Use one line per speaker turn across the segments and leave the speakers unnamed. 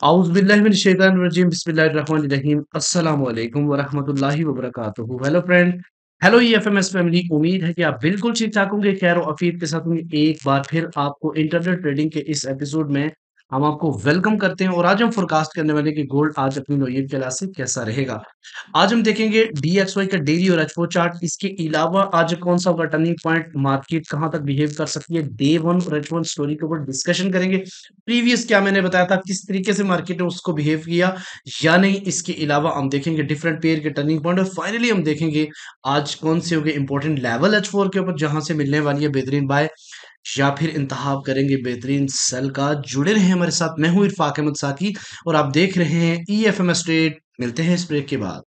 औज़ुबिल्लाहिमिनश्शैतानिर्रजीम बिस्मिल्लाहिर्रहमानिर्रहीम अस्सलामु अलैकुम व रहमतुल्लाहि व बरकातुहू। Hello friend, hello EFMS family. उम्मीद है कि आप बिल्कुल ठीक-ठाक होंगे, खैर और आफियत के साथ होंगे। एक बार फिर आपको इंटरनेट ट्रेडिंग के इस एपिसोड में हम आपको वेलकम करते हैं और आज हम फोरकास्ट करने वाले कि गोल्ड आज अपनी नौयत के लिहाज से कैसा रहेगा। आज हम देखेंगे डीएक्सवाई का डेली और एच4 चार्ट। इसके अलावा आज कौन सा होगा टर्निंग पॉइंट, मार्केट कहां तक बिहेव कर सकती है, डे वन और एच वन स्टोरी के ऊपर डिस्कशन करेंगे। प्रीवियस क्या मैंने बताया था, किस तरीके से मार्केट ने उसको बिहेव किया या नहीं। इसके अलावा हम देखेंगे डिफरेंट पेयर के टर्निंग पॉइंट और फाइनली हम देखेंगे आज कौन से होंगे इंपॉर्टेंट लेवल एच4 के ऊपर जहां से मिलने वाली है बेहतरीन बाय या फिर इंतहाब करेंगे बेहतरीन सेल का। जुड़े रहे हमारे साथ, मैं हूं इरफाक अहमद साकी और आप देख रहे हैं ईएफएमएस ट्रेड। मिलते हैं इस ब्रेक के बाद।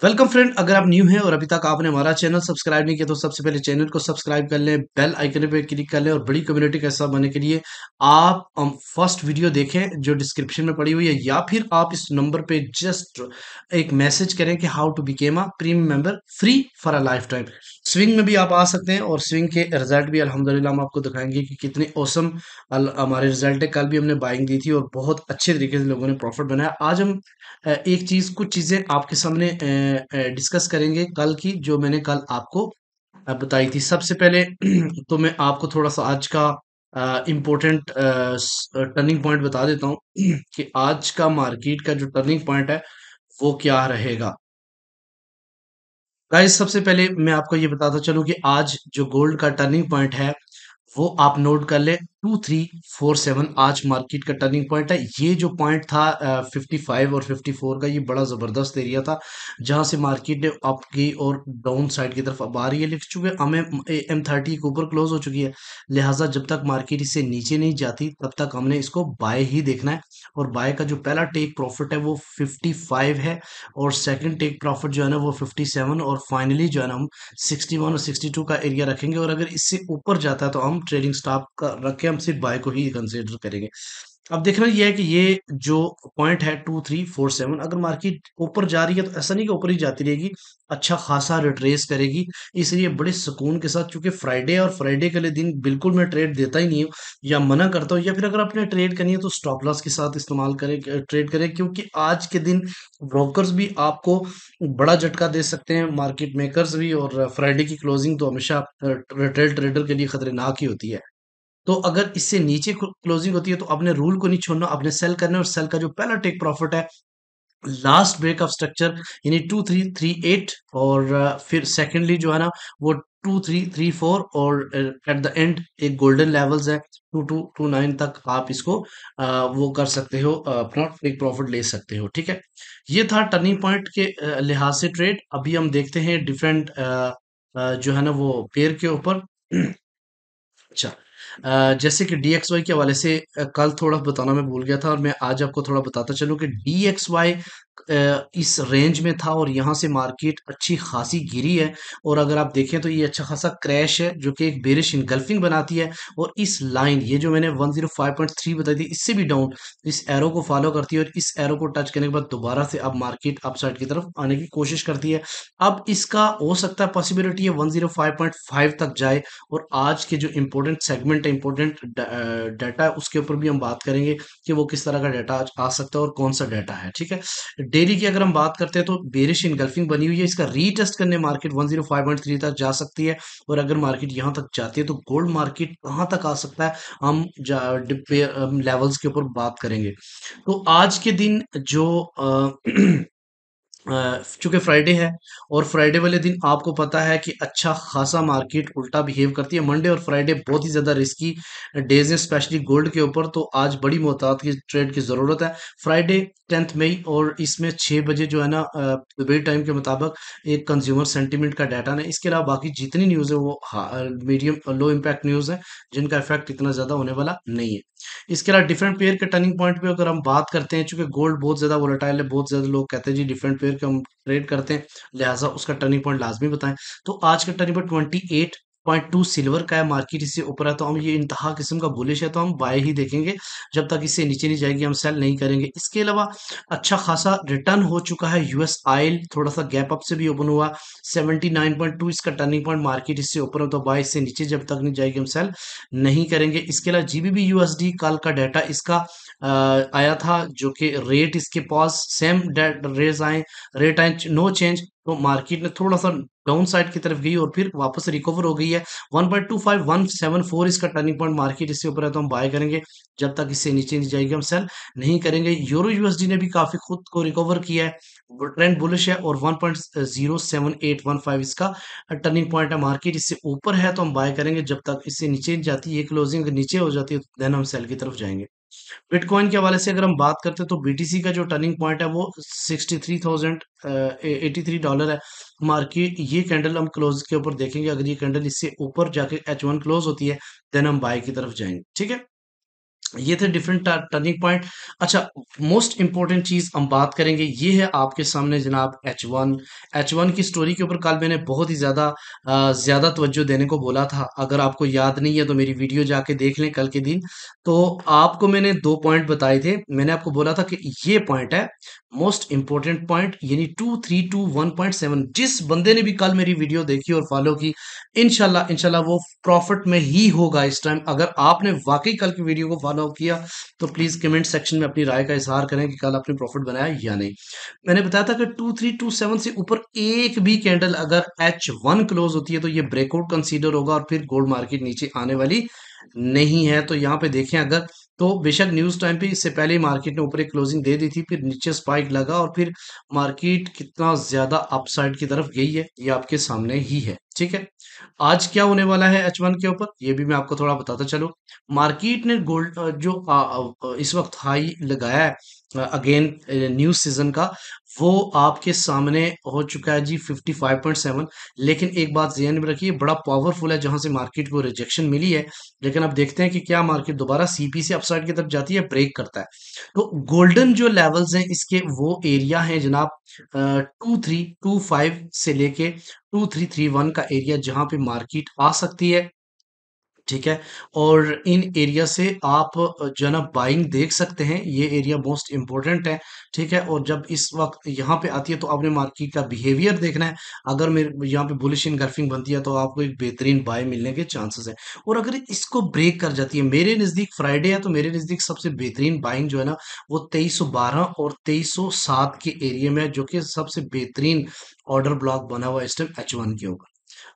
वेलकम फ्रेंड, अगर आप न्यू हैं और अभी तक आपने हमारा चैनल सब्सक्राइब नहीं किया तो सबसे पहले चैनल को सब्सक्राइब कर लें, बेल आइकन पे क्लिक कर लें और बड़ी कम्युनिटी का हिस्सा बनने के लिए आप फर्स्ट वीडियो देखें जो डिस्क्रिप्शन में पड़ी हुई है, या फिर आप इस नंबर पे जस्ट एक मैसेज करें कि how to become a premium member free for a lifetime. Swing में भी आप आ सकते हैं और स्विंग के रिजल्ट भी अल्हम्दुलिल्लाह हम आपको दिखाएंगे कि कितने औसम हमारे रिजल्ट है। कल भी हमने बाइंग दी थी और बहुत अच्छे तरीके से लोगों ने प्रॉफिट बनाया। आज हम एक चीज कुछ चीजें आपके सामने डिस्कस करेंगे कल की, जो मैंने कल आपको बताई थी। सबसे पहले तो मैं आपको थोड़ा सा आज का इम्पोर्टेंट टर्निंग पॉइंट बता देता हूँ कि आज का मार्केट का जो टर्निंग पॉइंट है वो क्या रहेगा। गाइस, सबसे पहले मैं आपको ये बताता चलूं कि आज जो गोल्ड का टर्निंग पॉइंट है वो आप नोट कर ले 2347 आज मार्केट का टर्निंग पॉइंट है। ये जो पॉइंट था 55 और 54 का, ये बड़ा जबरदस्त एरिया था जहां से मार्केट ने अप की और डाउन साइड की तरफ अब आ रही है। लिख चुके हमें M30 के ऊपर क्लोज हो चुकी है, लिहाजा जब तक मार्केट इससे नीचे नहीं जाती तब तक हमने इसको बाय ही देखना है। और बाय का जो पहला टेक प्रॉफिट है वो 55 है और सेकंड टेक प्रॉफिट जो है ना वो 57 और फाइनली जो है ना हम 61 और 62 का एरिया रखेंगे। और अगर इससे ऊपर जाता है तो हम ट्रेडिंग स्टॉप का रख के हम सिर्फ बाय को ही कंसीडर करेंगे। अब देखना ये है कि ये जो पॉइंट है 2347, अगर मार्केट ऊपर जा रही है तो ऐसा नहीं कि ऊपर ही जाती रहेगी, अच्छा खासा रिट्रेस करेगी। इसलिए बड़े सुकून के साथ, चूंकि फ्राइडे और फ्राइडे के लिए दिन बिल्कुल मैं ट्रेड देता ही नहीं हूँ या मना करता हूँ, या फिर अगर आपने ट्रेड करनी है तो स्टॉप लॉस के साथ इस्तेमाल करें, ट्रेड करें, क्योंकि आज के दिन ब्रोकर्स भी आपको बड़ा झटका दे सकते हैं, मार्केट मेकर्स भी। और फ्राइडे की क्लोजिंग तो हमेशा रिटेल ट्रेडर के लिए खतरनाक ही होती है। तो अगर इससे नीचे क्लोजिंग होती है तो आपने रूल को नहीं छोड़ना, आपने सेल करना है। और सेल का जो पहला टेक प्रॉफिट है लास्ट ब्रेक ऑफ स्ट्रक्चर यानी 2338, और फिर सेकेंडली जो है ना वो 2334, और एट द एंड एक गोल्डन लेवल्स है 2229 तक आप इसको वो कर सकते हो, अपना टेक प्रॉफिट ले सकते हो। ठीक है, ये था टर्निंग पॉइंट के लिहाज से ट्रेड। अभी हम देखते हैं डिफरेंट जो है ना वो पेयर के ऊपर। अच्छा, जैसे कि DXY के हवाले से कल थोड़ा बताना मैं भूल गया था और मैं आज आपको थोड़ा बताता चलूं कि DXY इस रेंज में था और यहाँ से मार्केट अच्छी खासी गिरी है। और अगर आप देखें तो ये अच्छा खासा क्रैश है जो कि एक बेरिश इनगल्फिंग बनाती है। और इस लाइन ये जो मैंने 105.3 बताई थी इससे भी डाउन इस एरो को फॉलो करती है, और इस एरो को टच करने के बाद दोबारा से अब मार्केट अपसाइड की तरफ आने की कोशिश करती है। अब इसका हो सकता है पॉसिबिलिटी है 105.5 तक जाए। और आज के जो इम्पोर्टेंट सेगमेंट है, इम्पोर्टेंट डाटा है, उसके ऊपर भी हम बात करेंगे कि वो किस तरह का डाटा आज आ सकता है और कौन सा डाटा है। ठीक है, डेली की अगर हम बात करते हैं तो बेरिश इनगल्फिंग बनी हुई है, इसका रीटेस्ट करने मार्केट 105.3 तक जा सकती है। और अगर मार्केट यहाँ तक जाती है तो गोल्ड मार्केट कहाँ तक आ सकता है, हम लेवल्स के ऊपर बात करेंगे। तो आज के दिन जो चूंकि फ्राइडे है और फ्राइडे वाले दिन आपको पता है कि अच्छा खासा मार्केट उल्टा बिहेव करती है। मंडे और फ्राइडे बहुत ही ज्यादा रिस्की डेज हैं, स्पेशली गोल्ड के ऊपर, तो आज बड़ी मोहतात की ट्रेड की जरूरत है। फ्राइडे 10 मई, और इसमें 6 बजे जो है ना दुबई टाइम के मुताबिक एक कंज्यूमर सेंटीमेंट का डाटा है। इसके अलावा बाकी जितनी न्यूज़ है वो मीडियम लो इम्पैक्ट न्यूज़ है, जिनका इफेक्ट इतना ज्यादा होने वाला नहीं है। इसके अलावा डिफरेंट पेयर के टर्निंग पॉइंट पे अगर हम बात करते हैं, चूंकि गोल्ड बहुत ज्यादा वोलेटाइल है, बहुत ज्यादा लोग कहते हैं जी डिफरेंट पेयर के हम ट्रेड करते हैं, लिहाजा उसका टर्निंग पॉइंट लाजमी बताएं। तो आज का टर्निंग पॉइंट 28 0.2 सिल्वर का है, मार्केट इससे ऊपर है तो हम ये इंतहा किस्म का बुलिश है तो हम बाय ही देखेंगे। जब तक इससे नीचे नहीं जाएगी हम सेल नहीं करेंगे। इसके अलावा अच्छा खासा रिटर्न हो चुका है यूएस ऑयल, थोड़ा सा गैप अप से भी ओपन हुआ। 79.2 इसका टर्निंग पॉइंट, मार्केट इससे ऊपर हो तो बाय, इससे नीचे जब तक नहीं जाएगी हम सेल नहीं करेंगे। इसके अलावा जीबीबी यूएसडी कल का डाटा इसका आया था, जो कि रेट इसके पास सेम रेट आए, नो चेंज। तो मार्केट ने थोड़ा सा डाउन साइड की तरफ गई और फिर वापस रिकवर हो गई है। 1.25174 इसका टर्निंग पॉइंट, मार्केट इससे ऊपर है तो हम बाय करेंगे। जब तक इससे नीचे नहीं जाएगी हम सेल नहीं करेंगे। यूरो यूएसडी ने भी काफी खुद को रिकवर किया है, ट्रेंड बुलिश है और 1.07815 इसका टर्निंग पॉइंट है, मार्केट इससे ऊपर है तो हम बाय करेंगे। जब तक इससे नीचे नहीं जाती, ये क्लोजिंग अगर नीचे हो जाती है तो देन हम सेल की तरफ जाएंगे। बिटकॉइन के हवाले से अगर हम बात करते हैं तो बीटीसी का जो टर्निंग पॉइंट है वो 63,083 डॉलर है। मार्केट ये कैंडल हम क्लोज के ऊपर देखेंगे, अगर ये कैंडल इससे ऊपर जाके H1 क्लोज होती है देन हम बाय की तरफ जाएंगे। ठीक है, ये थे डिफरेंट टर्निंग पॉइंट। अच्छा, मोस्ट इंपॉर्टेंट चीज हम बात करेंगे, ये है आपके सामने जनाब एच वन की स्टोरी के ऊपर कल मैंने बहुत ही ज्यादा तवज्जो देने को बोला था। अगर आपको याद नहीं है तो मेरी वीडियो जाके देख लें कल के दिन। तो आपको मैंने दो पॉइंट बताए थे, मैंने आपको बोला था कि ये पॉइंट है मोस्ट इंपॉर्टेंट पॉइंट, यानी 2321.7। जिस बंदे ने भी कल मेरी वीडियो देखी और फॉलो की, इनशाला इनशाला वो प्रॉफिट में ही होगा इस टाइम। अगर आपने वाकई कल की वीडियो को फॉलो किया तो प्लीज कमेंट सेक्शन में अपनी राय का इजहार करें कि कल आपने प्रॉफिट बनाया या नहीं। मैंने बताया था कि 2327 से ऊपर एक भी कैंडल अगर H1 क्लोज होती है तो ये ब्रेकआउट कंसीडर होगा और फिर गोल्ड मार्केट नीचे आने वाली नहीं है। तो यहाँ पे देखें अगर, तो बेशक न्यूज टाइम पे इससे पहले ही मार्केट ने ऊपर एक क्लोजिंग दे दी थी, फिर नीचे स्पाइक लगा और फिर मार्केट कितना ज्यादा अपसाइड की तरफ गई है ये आपके सामने ही है। ठीक है, आज क्या होने वाला है H1 के ऊपर ये भी मैं आपको थोड़ा बताता चलूं। मार्केट ने गोल्ड जो इस वक्त हाई लगाया है अगेन न्यू सीजन का, वो आपके सामने हो चुका है जी 55.7। लेकिन एक बात ध्यान में रखिए, बड़ा पावरफुल है जहां से मार्केट को रिजेक्शन मिली है। लेकिन अब देखते हैं कि क्या मार्केट दोबारा सीपी से अपसाइड की तरफ जाती है, ब्रेक करता है। तो गोल्डन जो लेवल्स हैं इसके वो एरिया हैं जनाब 2325 से लेके 2331 का एरिया, जहां पे मार्केट आ सकती है। ठीक है, और इन एरिया से आप जो है ना बाइंग देख सकते हैं, ये एरिया मोस्ट इंपॉर्टेंट है। ठीक है, और जब इस वक्त यहाँ पे आती है तो आपने मार्केट का बिहेवियर देखना है। अगर मेरे यहाँ पे बुलिश इनगल्फिंग बनती है तो आपको एक बेहतरीन बाय मिलने के चांसेस है। और अगर इसको ब्रेक कर जाती है, मेरे नज़दीक फ्राइडे है तो मेरे नज़दीक सबसे बेहतरीन बाइंग जो है ना वो 2312 और 2307 के एरिया में है, जो कि सबसे बेहतरीन ऑर्डर ब्लॉक बना हुआ है इस टाइम H1 के ऊपर।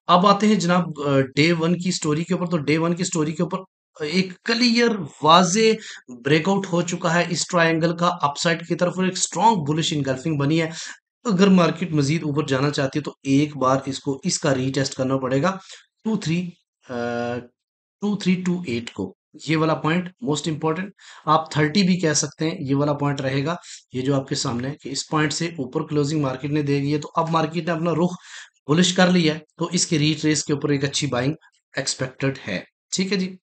अब आते हैं जनाब डे वन की स्टोरी के ऊपर। तो डे वन की स्टोरी के ऊपर एक क्लियर वाजे ब्रेकआउट हो चुका है इस ट्रायंगल का अपसाइड की तरफ और एक स्ट्रॉन्ग बुलिश इनगल्फिंग बनी है। अगर मार्केट मजीद ऊपर जाना चाहती है तो एक बार इसको इसका रीटेस्ट करना पड़ेगा 2328 को। ये वाला पॉइंट मोस्ट इंपॉर्टेंट, आप 30 भी कह सकते हैं, ये वाला पॉइंट रहेगा। ये जो आपके सामने है कि इस पॉइंट से ऊपर क्लोजिंग मार्केट ने दे दी है तो अब मार्केट ने अपना रुख बुलिश कर लिया है, तो इसके रीट्रेस के ऊपर एक अच्छी बाइंग एक्सपेक्टेड है। ठीक है जी।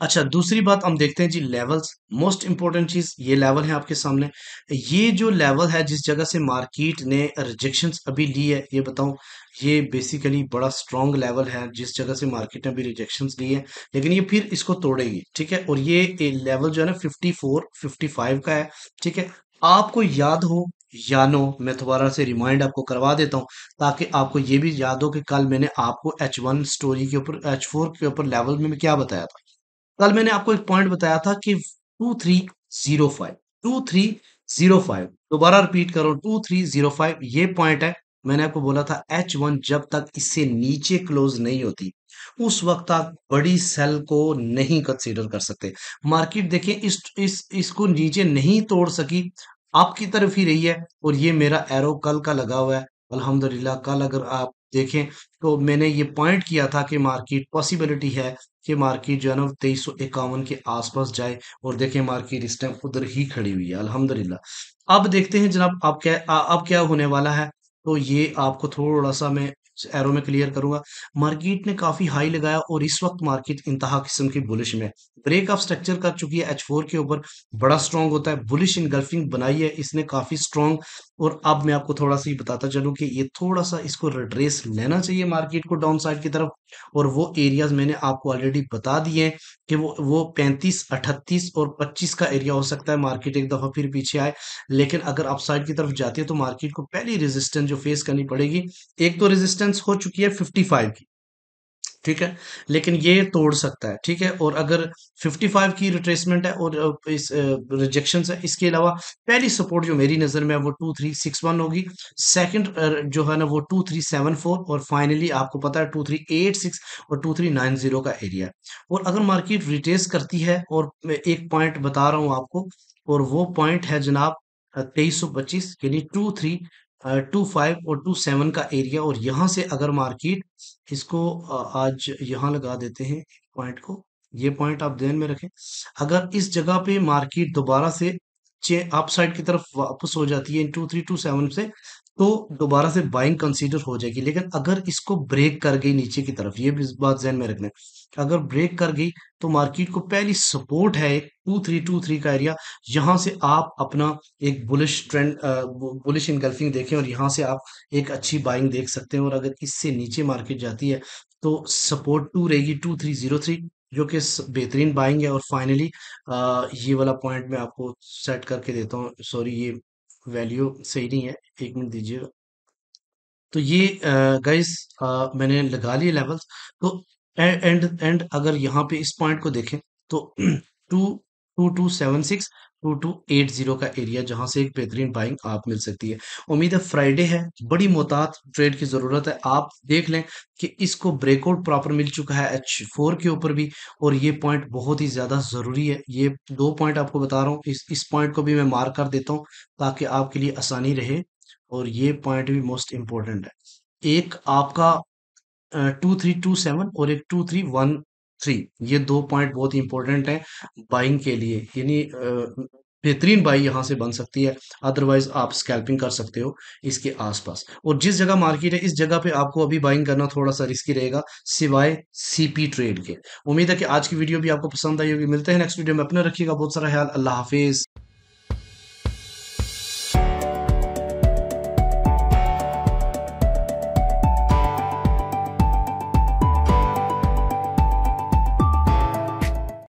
अच्छा, दूसरी बात हम देखते हैं जी लेवल्स। मोस्ट इंपॉर्टेंट चीज ये लेवल है आपके सामने। ये जो लेवल है जिस जगह से मार्केट ने रिजेक्शंस अभी ली है, ये बताऊं, ये बेसिकली बड़ा स्ट्रॉन्ग लेवल है जिस जगह से मार्केट ने अभी रिजेक्शंस ली है। लेकिन ये फिर इसको तोड़ेगी। ठीक है, और ये लेवल जो है ना 54-55 का है। ठीक है, आपको याद हो या नो, मैं दोबारा से रिमाइंड आपको करवा देता हूँ ताकि आपको ये भी याद हो कि कल मैंने आपको H1 स्टोरी के ऊपर, H4 के ऊपर लेवल में मैं क्या बताया था। कल मैंने आपको एक पॉइंट बताया था कि 2305, 2305, दोबारा रिपीट करो 2305, ये पॉइंट है। मैंने आपको बोला था H1 जब तक इससे नीचे क्लोज नहीं होती उस वक्त आप बड़ी सेल को नहीं कंसीडर कर सकते। मार्केट देखिए इस इसको नीचे नहीं तोड़ सकी, आपकी तरफ ही रही है। और ये मेरा एरो कल का लगा हुआ है अल्हम्दुलिल्लाह। कल अगर आप देखें तो मैंने ये पॉइंट किया था कि मार्केट पॉसिबिलिटी है कि मार्केट जो है ना 2351 के आसपास जाए, और देखें मार्केट इस टाइम उधर ही खड़ी हुई है अल्हम्दुलिल्लाह। अब देखते हैं जनाब अब क्या होने वाला है। तो ये आपको थोड़ा सा मैं एरो में क्लियर करूंगा। मार्केट ने काफी हाई लगाया और इस वक्त मार्केट इंतहा किस्म की बुलिश में ब्रेक ऑफ स्ट्रक्चर कर चुकी है H4 के ऊपर। बड़ा स्ट्रांग होता है, बुलिश इनगल्फिंग बनाई है इसने काफी स्ट्रांग। और अब मैं आपको थोड़ा सा ही बताता चलूं कि ये थोड़ा सा इसको रिट्रेस लेना चाहिए मार्केट को डाउन साइड की तरफ। और वो एरियाज मैंने आपको ऑलरेडी बता दिए हैं कि वो 35, 38 और 25 का एरिया हो सकता है। मार्केट एक दफा फिर पीछे आए, लेकिन अगर अपसाइड की तरफ जाती है तो मार्केट को पहली रेजिस्टेंस जो फेस करनी पड़ेगी, एक तो रेजिस्टेंस हो चुकी है 55 की, ठीक है, लेकिन ये तोड़ सकता है, ठीक है। और अगर 55 की रिट्रेसमेंट है और इस रिजेक्शन है, इसके अलावा पहली सपोर्ट जो मेरी नजर में है वो 2361 होगी। सेकंड जो है ना वो 2374, और फाइनली आपको पता है 2386 और 2390 का एरिया है। और अगर मार्केट रिट्रेस करती है, और मैं एक पॉइंट बता रहा हूं आपको, और वो पॉइंट है जनाब 2325, यानी 25 और 27 का एरिया। और यहां से अगर मार्केट इसको आज यहाँ लगा देते हैं पॉइंट को, ये पॉइंट आप ध्यान में रखें। अगर इस जगह पे मार्केट दोबारा से अप साइड की तरफ वापस हो जाती है इन 2327 से, तो दोबारा से बाइंग कंसीडर हो जाएगी। लेकिन अगर इसको ब्रेक कर गई नीचे की तरफ, ये भी इस बात ध्यान में रखना है, अगर ब्रेक कर गई तो मार्केट को पहली सपोर्ट है एक 2323 का एरिया। यहां से आप अपना एक बुलिश ट्रेंड, बुलिश इनगल्फिंग देखें, और यहां से आप एक अच्छी बाइंग देख सकते हैं। और अगर इससे नीचे मार्केट जाती है तो सपोर्ट 2 रहेगी 2303, जो कि बेहतरीन बाइंग है। और फाइनली ये वाला पॉइंट मैं आपको सेट करके देता हूँ, सॉरी ये वैल्यू सही नहीं है, एक मिनट दीजिए। तो ये गाइस मैंने लगा लिए लेवल्स। तो एंड एंड अगर यहाँ पे इस पॉइंट को देखें तो टू 2276, 2280 का एरिया, जहां से एक बेहतरीन बाइंग आप मिल सकती है। उम्मीद है फ्राइडे है, बड़ी मोहतात ट्रेड की जरूरत है। आप देख लें कि इसको ब्रेकआउट प्रॉपर मिल चुका है H4 के ऊपर भी, और ये पॉइंट बहुत ही ज्यादा जरूरी है। ये दो पॉइंट आपको बता रहा हूँ, इस पॉइंट को भी मैं मार्क कर देता हूँ ताकि आपके लिए आसानी रहे। और ये पॉइंट भी मोस्ट इम्पोर्टेंट है, एक आपका 2327 और एक 2313, ये दो पॉइंट बहुत ही इंपॉर्टेंट है बाइंग के लिए, यानी बेहतरीन बाई यहां से बन सकती है। अदरवाइज आप स्कैल्पिंग कर सकते हो इसके आसपास। और जिस जगह मार्केट है, इस जगह पे आपको अभी बाइंग करना थोड़ा सा रिस्की रहेगा, सिवाय सीपी ट्रेड के। उम्मीद है कि आज की वीडियो भी आपको पसंद आई होगी। मिलते हैं नेक्स्ट वीडियो में, अपने रखिएगा बहुत सारा ख्याल। अल्लाह हाफिज।